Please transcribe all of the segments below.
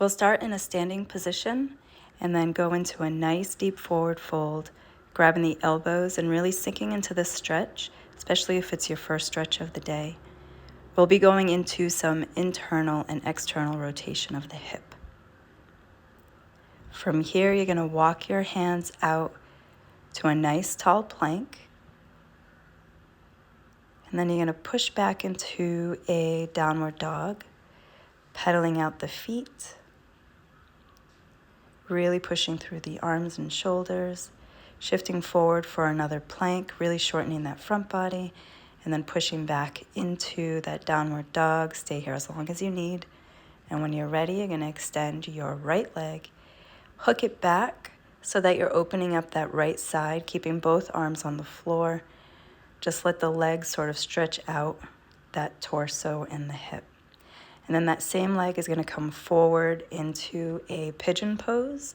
We'll start in a standing position and then go into a nice deep forward fold, grabbing the elbows and really sinking into this stretch, especially if it's your first stretch of the day. We'll be going into some internal and external rotation of the hip. From here, you're going to walk your hands out to a nice tall plank. And then you're going to push back into a downward dog, pedaling out the feet, really pushing through the arms and shoulders, shifting forward for another plank, really shortening that front body, and then pushing back into that downward dog. Stay here as long as you need. And when you're ready, you're going to extend your right leg, hook it back so that you're opening up that right side, keeping both arms on the floor. Just let the legs sort of stretch out that torso and the hip. And then that same leg is going to come forward into a pigeon pose.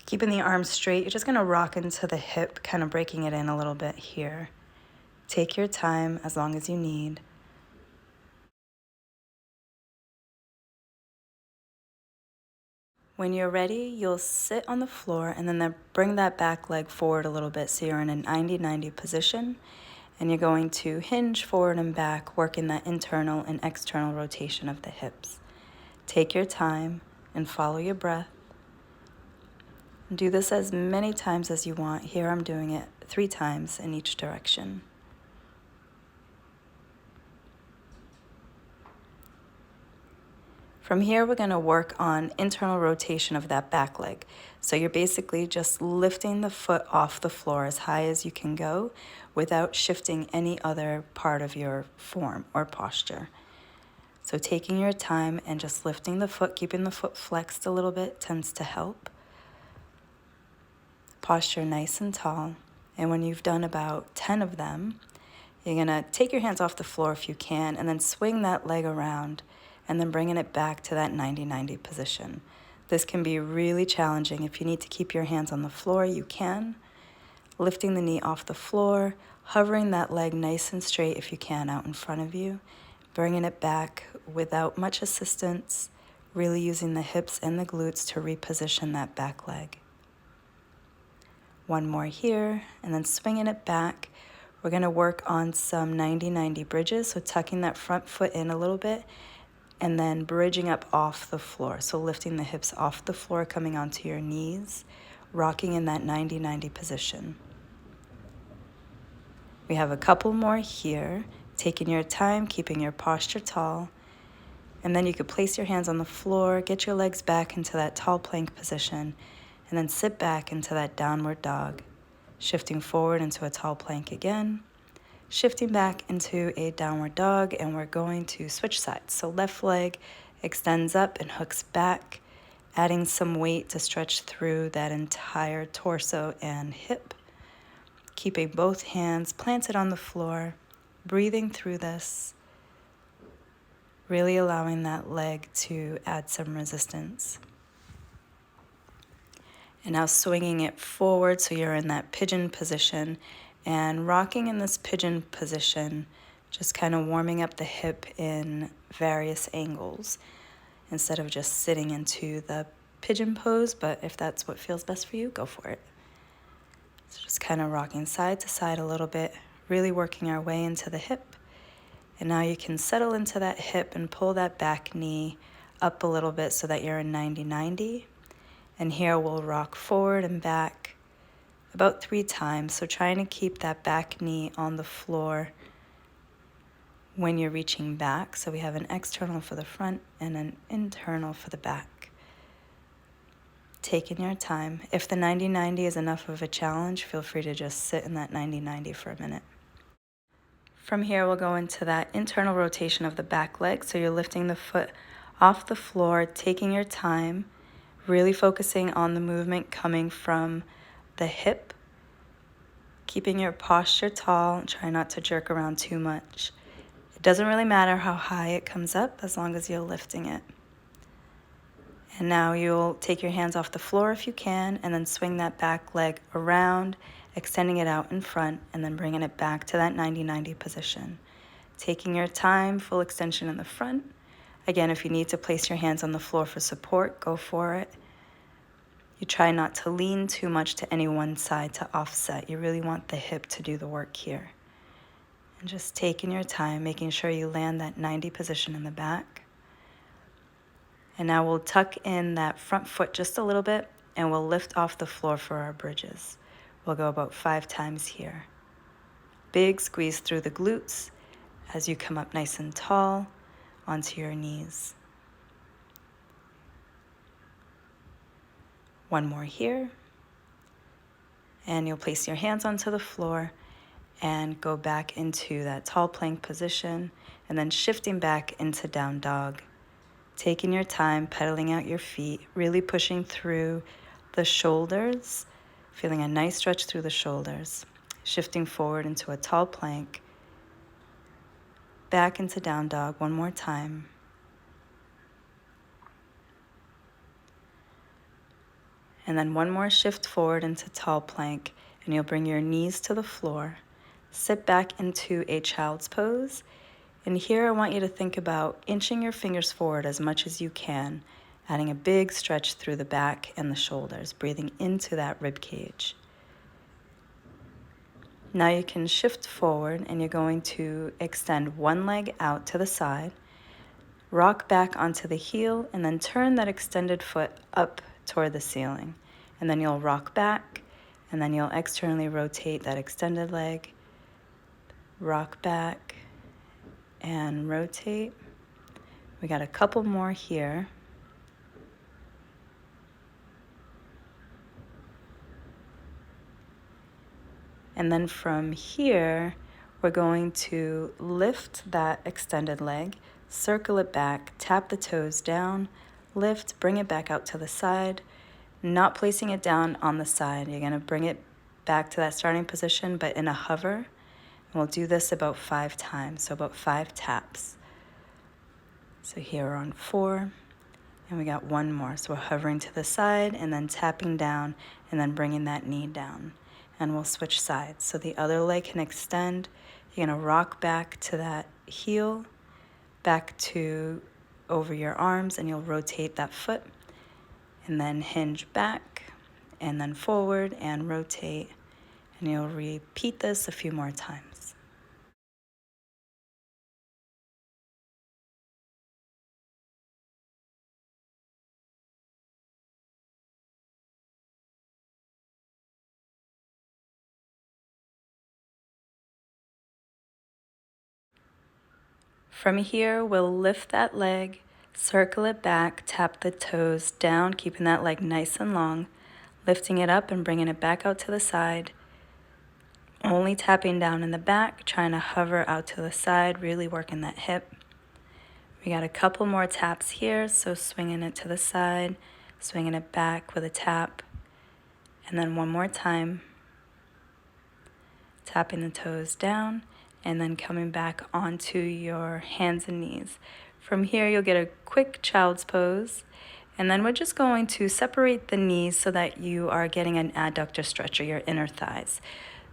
Keeping the arms straight, you're just going to rock into the hip, kind of breaking it in a little bit here. Take your time as long as you need. When you're ready, you'll sit on the floor and then bring that back leg forward a little bit so you're in a 90-90 position. And you're going to hinge forward and back, working that internal and external rotation of the hips. Take your time and follow your breath. Do this as many times as you want. Here I'm doing it 3 times in each direction. From here, we're going to work on internal rotation of that back leg. So you're basically just lifting the foot off the floor as high as you can go without shifting any other part of your form or posture. So taking your time and just lifting the foot, keeping the foot flexed a little bit tends to help. Posture nice and tall. And when you've done about 10 of them, you're going to take your hands off the floor if you can and then swing that leg around and then bringing it back to that 90-90 position. This can be really challenging. If you need to keep your hands on the floor, you can. Lifting the knee off the floor, hovering that leg nice and straight if you can out in front of you, bringing it back without much assistance, really using the hips and the glutes to reposition that back leg. One more here, and then swinging it back. We're going to work on some 90-90 bridges, so tucking that front foot in a little bit, and then bridging up off the floor. So lifting the hips off the floor, coming onto your knees, rocking in that 90-90 position. We have a couple more here, taking your time, keeping your posture tall. And then you could place your hands on the floor, get your legs back into that tall plank position, and then sit back into that downward dog, shifting forward into a tall plank again, shifting back into a downward dog, and we're going to switch sides. So left leg extends up and hooks back, adding some weight to stretch through that entire torso and hip. Keeping both hands planted on the floor, breathing through this, really allowing that leg to add some resistance. And now swinging it forward so you're in that pigeon position and rocking in this pigeon position, just kind of warming up the hip in various angles instead of just sitting into the pigeon pose, but if that's what feels best for you, go for it. So just kind of rocking side to side a little bit, really working our way into the hip. And now you can settle into that hip and pull that back knee up a little bit so that you're in 90-90. And here we'll rock forward and back about 3 times. So trying to keep that back knee on the floor when you're reaching back. So we have an external for the front and an internal for the back. Taking your time. If the 90-90 is enough of a challenge, feel free to just sit in that 90-90 for a minute. From here, we'll go into that internal rotation of the back leg. So you're lifting the foot off the floor, taking your time, really focusing on the movement coming from the hip, keeping your posture tall and try not to jerk around too much. It doesn't really matter how high it comes up as long as you're lifting it. And now you'll take your hands off the floor if you can and then swing that back leg around, extending it out in front and then bringing it back to that 90-90 position. Taking your time, full extension in the front, Again, if you need to place your hands on the floor for support, go for it. You try not to lean too much to any one side to offset. You really want the hip to do the work here. And just taking your time, making sure you land that 90 position in the back. And now we'll tuck in that front foot just a little bit and we'll lift off the floor for our bridges. We'll go about 5 times here. Big squeeze through the glutes as you come up nice and tall onto your knees. One more here. And you'll place your hands onto the floor and go back into that tall plank position and then shifting back into down dog. Taking your time, pedaling out your feet, really pushing through the shoulders, feeling a nice stretch through the shoulders. Shifting forward into a tall plank. Back into down dog one more time. And then one more shift forward into tall plank, and you'll bring your knees to the floor. Sit back into a child's pose. And here I want you to think about inching your fingers forward as much as you can, adding a big stretch through the back and the shoulders, breathing into that rib cage. Now you can shift forward and you're going to extend one leg out to the side, rock back onto the heel, and then turn that extended foot up toward the ceiling. And then you'll rock back, and then you'll externally rotate that extended leg, rock back, and rotate. We got a couple more here. And then from here, we're going to lift that extended leg, circle it back, tap the toes down, lift, bring it back out to the side, not placing it down on the side. You're going to bring it back to that starting position, but in a hover. And we'll do this about 5 times, so about 5 taps. So here we're on 4, and we got one more. So we're hovering to the side and then tapping down and then bringing that knee down. And we'll switch sides. So the other leg can extend. You're going to rock back to that heel, back to over your arms, and you'll rotate that foot. And then hinge back, and then forward, and rotate. And you'll repeat this a few more times. From here, we'll lift that leg, circle it back, tap the toes down, keeping that leg nice and long, lifting it up and bringing it back out to the side, only tapping down in the back, trying to hover out to the side, really working that hip. We got a couple more taps here, so swinging it to the side, swinging it back with a tap, and then one more time, tapping the toes down, and then coming back onto your hands and knees. From here, you'll get a quick child's pose, and then we're just going to separate the knees so that you are getting an adductor stretch or your inner thighs.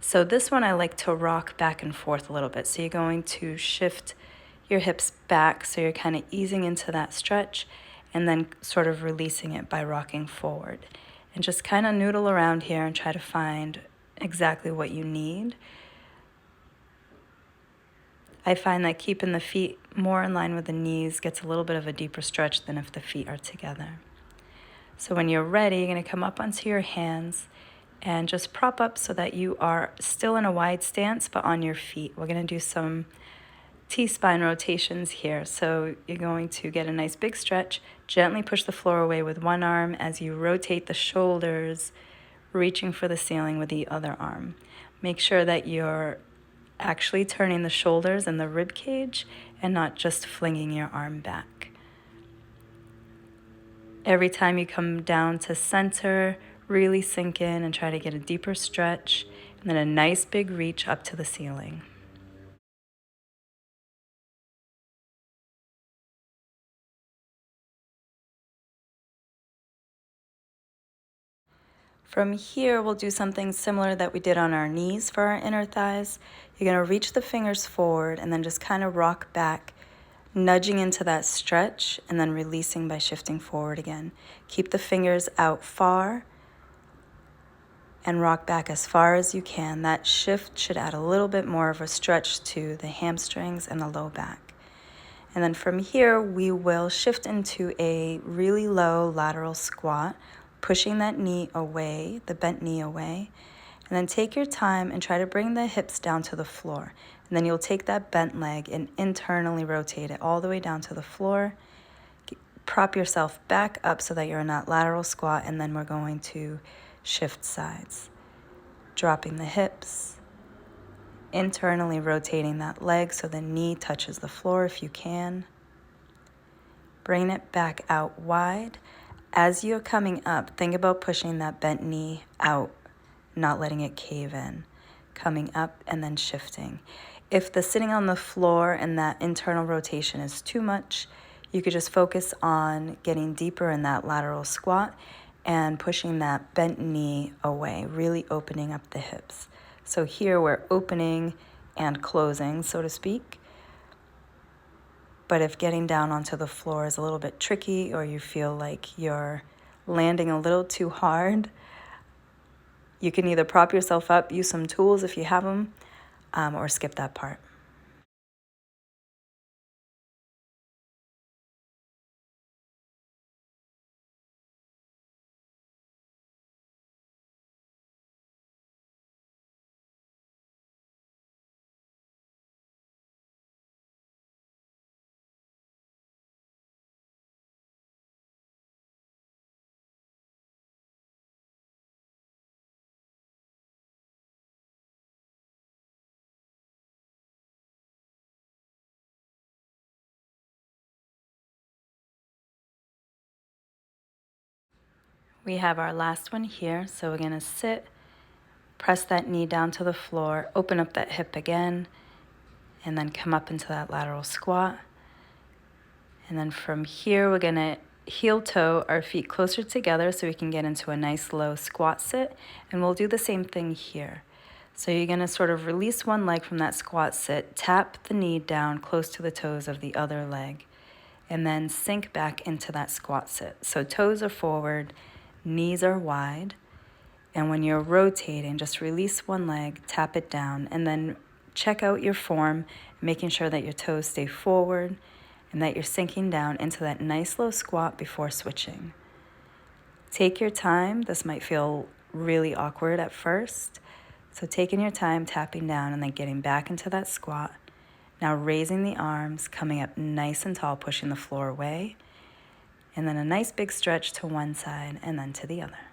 So this one I like to rock back and forth a little bit. So you're going to shift your hips back so you're kind of easing into that stretch and then sort of releasing it by rocking forward. And just kind of noodle around here and try to find exactly what you need. I find that keeping the feet more in line with the knees gets a little bit of a deeper stretch than if the feet are together. So when you're ready, you're going to come up onto your hands and just prop up so that you are still in a wide stance but on your feet. We're going to do some T-spine rotations here. So you're going to get a nice big stretch, gently push the floor away with one arm as you rotate the shoulders, reaching for the ceiling with the other arm. Make sure that you're actually turning the shoulders and the rib cage and not just flinging your arm back. Every time you come down to center, really sink in and try to get a deeper stretch, and then a nice big reach up to the ceiling. From here, we'll do something similar that we did on our knees for our inner thighs. You're going to reach the fingers forward and then just kind of rock back, nudging into that stretch and then releasing by shifting forward again. Keep the fingers out far and rock back as far as you can. That shift should add a little bit more of a stretch to the hamstrings and the low back. And then from here, we will shift into a really low lateral squat, pushing that knee away, the bent knee away. And then take your time and try to bring the hips down to the floor. And then you'll take that bent leg and internally rotate it all the way down to the floor. Prop yourself back up so that you're in that lateral squat, and then we're going to shift sides. Dropping the hips, internally rotating that leg so the knee touches the floor if you can. Bring it back out wide. As you're coming up, think about pushing that bent knee out, not letting it cave in. Coming up and then shifting. If the sitting on the floor and that internal rotation is too much, you could just focus on getting deeper in that lateral squat and pushing that bent knee away, really opening up the hips. So here we're opening and closing, so to speak. But if getting down onto the floor is a little bit tricky, or you feel like you're landing a little too hard, you can either prop yourself up, use some tools if you have them, or skip that part. We have our last one here, so we're going to sit, press that knee down to the floor, open up that hip again, and then come up into that lateral squat. And then from here, we're going to heel toe our feet closer together so we can get into a nice low squat sit, and we'll do the same thing here. So you're going to sort of release one leg from that squat sit, tap the knee down close to the toes of the other leg, and then sink back into that squat sit. So toes are forward, knees are wide, and when you're rotating, just release one leg, tap it down, and then check out your form, making sure that your toes stay forward and that you're sinking down into that nice low squat before switching. Take your time. This might feel really awkward at first, so taking your time, tapping down, and then getting back into that squat. Now raising the arms, coming up nice and tall, pushing the floor away, and then a nice big stretch to one side and then to the other.